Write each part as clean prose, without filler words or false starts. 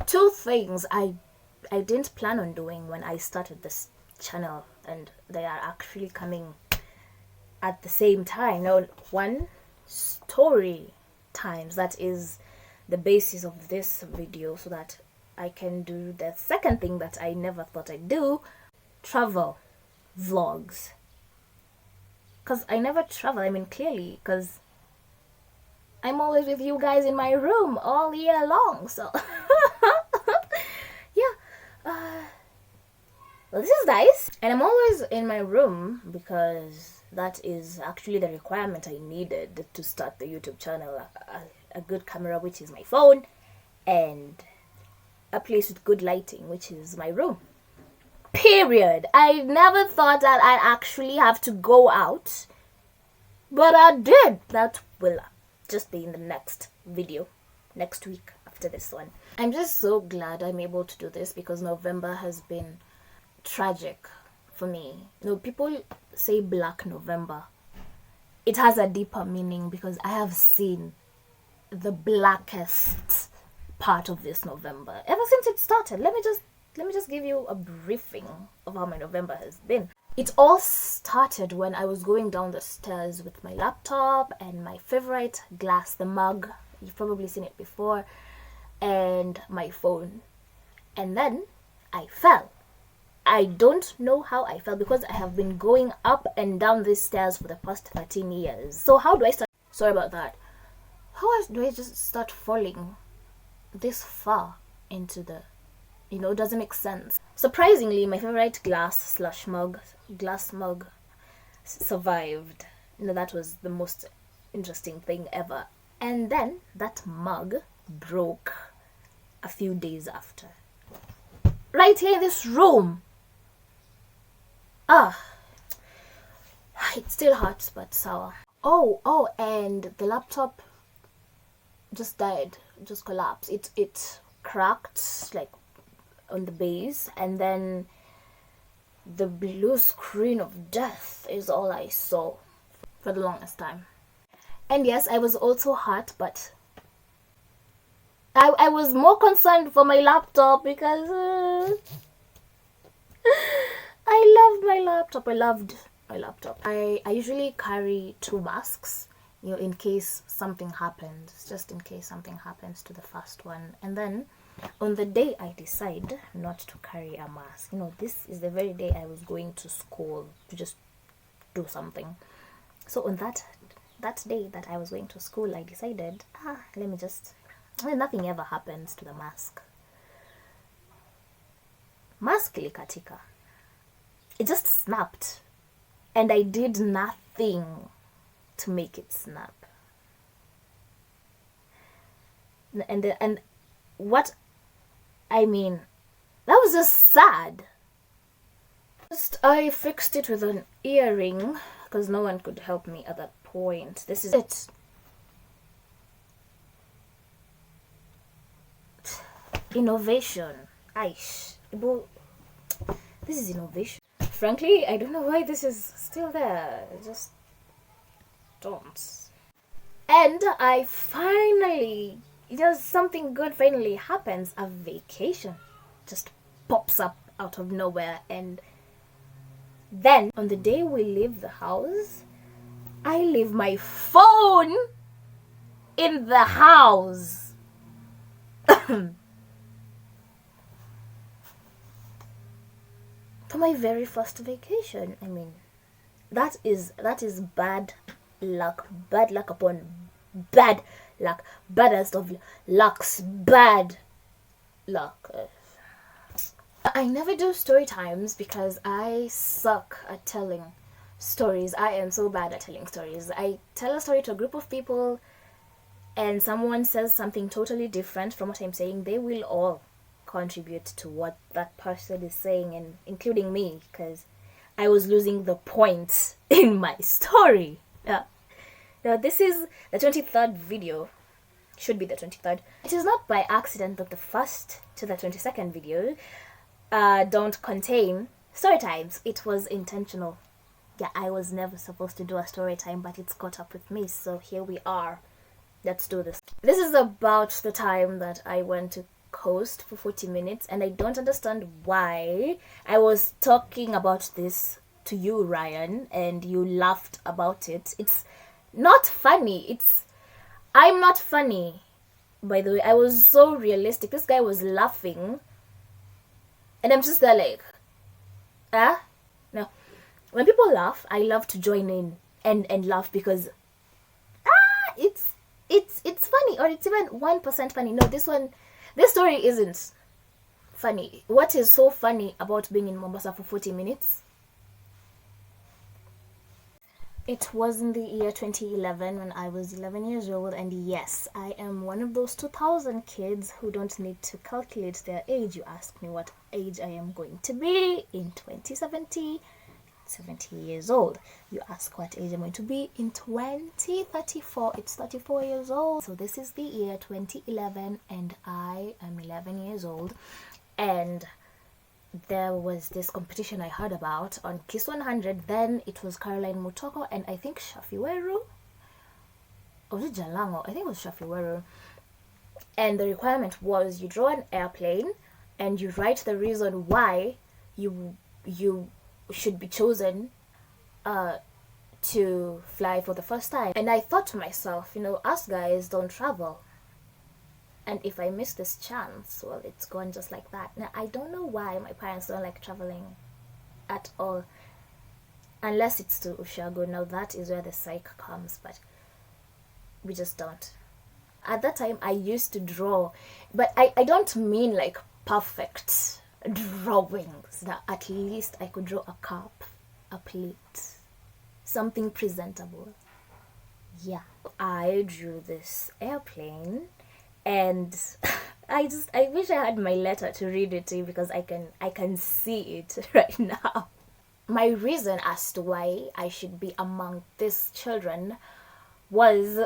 two things I didn't plan on doing when I started this channel, and they are actually coming at the same time. Now, one, story times, that is the basis of this video, so that I can do the second thing that I never thought I'd do, travel vlogs. Because I never travel, I mean, clearly, because I'm always with you guys in my room all year long, so yeah. Well, this is nice, and I'm always in my room because that is actually the requirement I needed to start the YouTube channel. A good camera, which is my phone, and a place with good lighting, which is my room. Period. I never thought that I'd actually have to go out, but I did. That will just be in the next video, next week after this one. I'm just so glad I'm able to do this, because November has been tragic for me. You know, people say Black November. It has a deeper meaning, because I have seen the blackest part of this November ever since it started. Let me just give you a briefing of how my November has been. It all started when I was going down the stairs with my laptop and my favorite glass, the mug, you've probably seen it before, and my phone, and then I fell. I don't know how I fell, because I have been going up and down these stairs for the past 13 years. So how do I start? Sorry about that. How do I just start falling this far into the, it doesn't make sense. Surprisingly, my favorite glass mug survived. That was the most interesting thing ever. And then that mug broke a few days after. Right here in this room. It still hurts, but sour. Oh, and the laptop just died, just collapsed. It cracked like on the base, and then the blue screen of death is all I saw for the longest time. And yes, I was also hurt, but I was more concerned for my laptop, because I loved my laptop. I loved my laptop. I usually carry 2 masks, in case something happens, just in case something happens to the first one. And then on the day I decide not to carry a mask, this is the very day I was going to school to just do something. So on that day that I was going to school, I decided, nothing ever happens to the mask. Mask ilikatika. It just snapped, and I did nothing to make it snap. And what I mean, that was just sad. I fixed it with an earring, because no one could help me at that point. This is it. Innovation. Aish. This is innovation. Frankly, I don't know why this is still there. Just don't. And I finally, something good finally happens. A vacation just pops up out of nowhere. And then on the day we leave the house, I leave my phone in the house. For my very first vacation. I mean, that is bad luck upon bad luck, baddest of lucks, bad luck. I never do story times because I suck at telling stories. I am so bad at telling stories. I tell a story to a group of people and someone says something totally different from what I'm saying. They will all contribute to what that person is saying, and including me, because I was losing the point in my story. Yeah. Now this is the 23rd video. Should be the 23rd. It is not by accident that the first to the 22nd video don't contain story times. It was intentional. Yeah, I was never supposed to do a story time, but it's caught up with me, so here we are. Let's do this. This is about the time that I went to coast for 40 minutes, and I don't understand why. I was talking about this to you, Ryan, and you laughed about it. It's not funny. I'm not funny, by the way. I was so realistic. This guy was laughing, and I'm just there like, ah? No. When people laugh, I love to join in and laugh because it's funny, or it's even 1% funny. No, this story isn't funny. What is so funny about being in Mombasa for 40 minutes? It was in the year 2011 when I was 11 years old, and yes, I am one of those 2000 kids who don't need to calculate their age. You ask me what age I am going to be in 2070 years old. You ask what age I'm going to be in 2034. It's 34 years old. So this is the year 2011, and I am 11 years old. And there was this competition I heard about on Kiss 100. Then it was Caroline Mutoko and I think Shafiweru. Or was it Jalango? I think it was Shafiweru. And the requirement was you draw an airplane and you write the reason why you should be chosen to fly for the first time. And I thought to myself, us guys don't travel. And if I miss this chance, well, it's gone just like that. Now, I don't know why my parents don't like traveling at all. Unless it's to Ushago. Now, that is where the psych comes. But we just don't. At that time, I used to draw. But I don't mean like perfect drawings. Now, at least I could draw a cup, a plate, something presentable. Yeah. I drew this airplane. And I wish I had my letter to read it to you because I can see it right now. My reason as to why I should be among these children was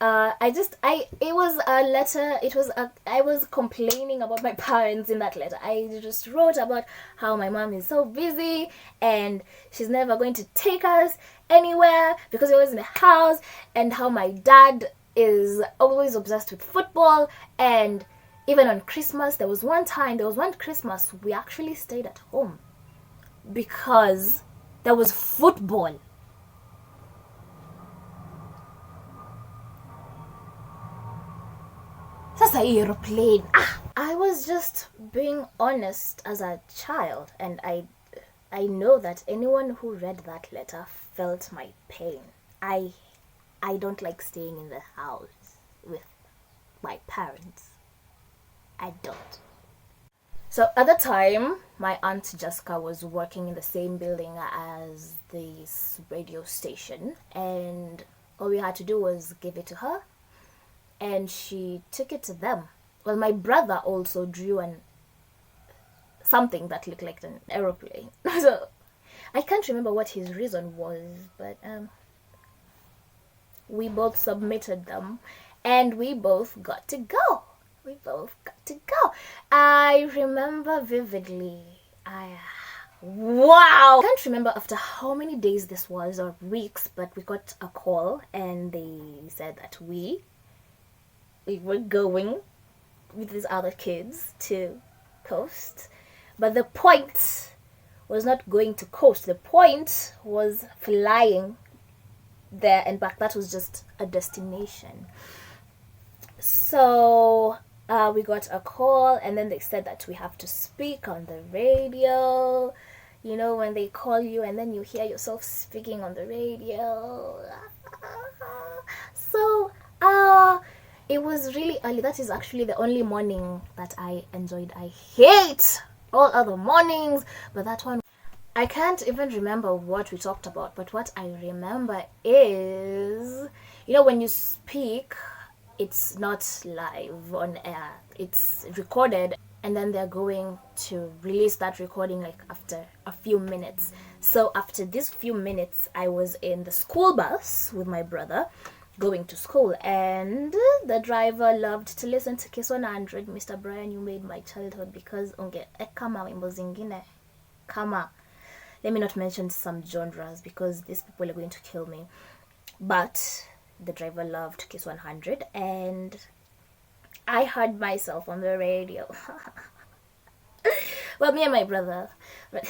it was a letter. I was complaining about my parents in that letter. I just wrote about how my mom is so busy and she's never going to take us anywhere because we're always in the house, and how my dad is always obsessed with football. And even on Christmas, there was one Christmas we actually stayed at home because there was football. Sasa aeroplane. I was just being honest as a child, and I know that anyone who read that letter felt my pain. I don't like staying in the house with my parents. I don't. So at the time, my aunt Jessica was working in the same building as this radio station, and all we had to do was give it to her, and she took it to them. Well, my brother also drew something that looked like an aeroplane. So I can't remember what his reason was, but we both submitted them, and we both got to go. I remember vividly. Wow! I can't remember after how many days this was, or weeks, but we got a call, and they said that we were going with these other kids to coast. But the point was not going to coast. The point was flying there and back. That was just a destination. So we got a call, and then they said that we have to speak on the radio. When they call you and then you hear yourself speaking on the radio. So it was really early. That is actually the only morning that I enjoyed. I hate all other mornings, but that one, I can't even remember what we talked about, but what I remember is, when you speak, it's not live on air. It's recorded, and then they're going to release that recording like after a few minutes. So after these few minutes, I was in the school bus with my brother going to school, and the driver loved to listen to Kiss 100. Mr. Brian, you made my childhood, because kama wimbo zingine kama, let me not mention some genres because these people are going to kill me, but the driver loved Kiss 100, and I heard myself on the radio. Well, me and my brother. But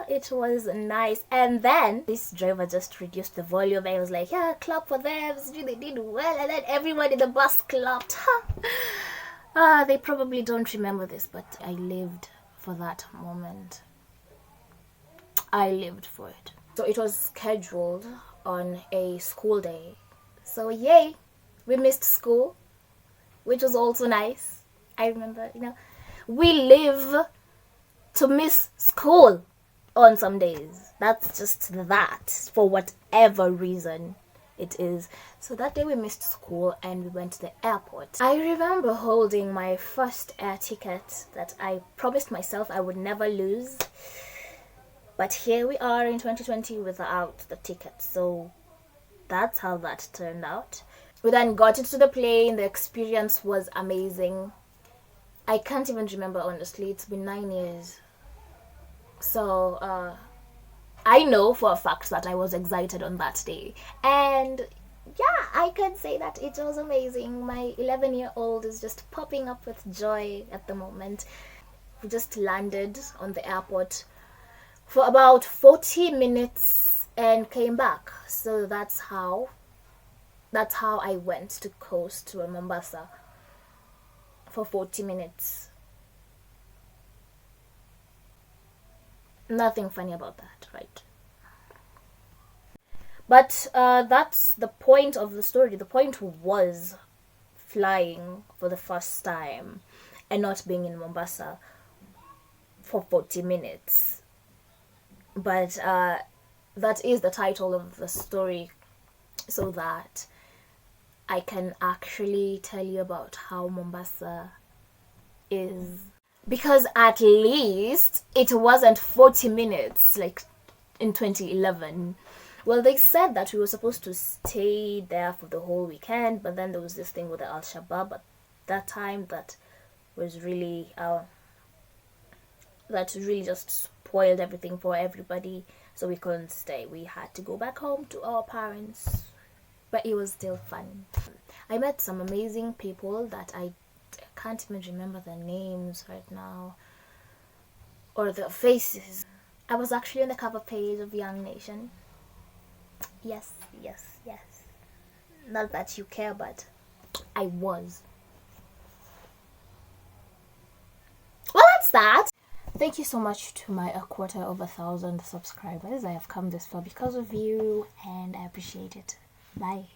it was nice. And then this driver just reduced the volume. I was like, yeah, clap for them. They did well. And then everyone in the bus clapped. They probably don't remember this, but I lived for that moment. I lived for it. So it was scheduled on a school day. So yay, we missed school, which was also nice. I remember, we live to miss school on some days. That's just that, for whatever reason it is. So that day we missed school and we went to the airport. I remember holding my first air ticket that I promised myself I would never lose. But here we are in 2020 without the ticket. So that's how that turned out. We then got into the plane. The experience was amazing. I can't even remember, honestly. It's been 9 years. So I know for a fact that I was excited on that day. And yeah, I can say that it was amazing. My 11-year-old is just popping up with joy at the moment. We just landed on the airport for about 40 minutes and came back. So that's how I went to coast to Mombasa for 40 minutes. Nothing funny about that, right? But that's the point of the story. The point was flying for the first time and not being in Mombasa for 40 minutes. But that is the title of the story, so that I can actually tell you about how Mombasa is. Because at least it wasn't 40 minutes like in 2011. Well, they said that we were supposed to stay there for the whole weekend, but then there was this thing with the Al-Shabaab at that time that was really just spoiled everything for everybody, so we couldn't stay. We had to go back home to our parents, but it was still fun. I met some amazing people that I can't even remember their names right now or their faces. I was actually on the cover page of Young Nation. Yes. Not that you care, but I was. Well, that's that. Thank you so much to my 250,000 subscribers. I have come this far because of you, and I appreciate it. Bye.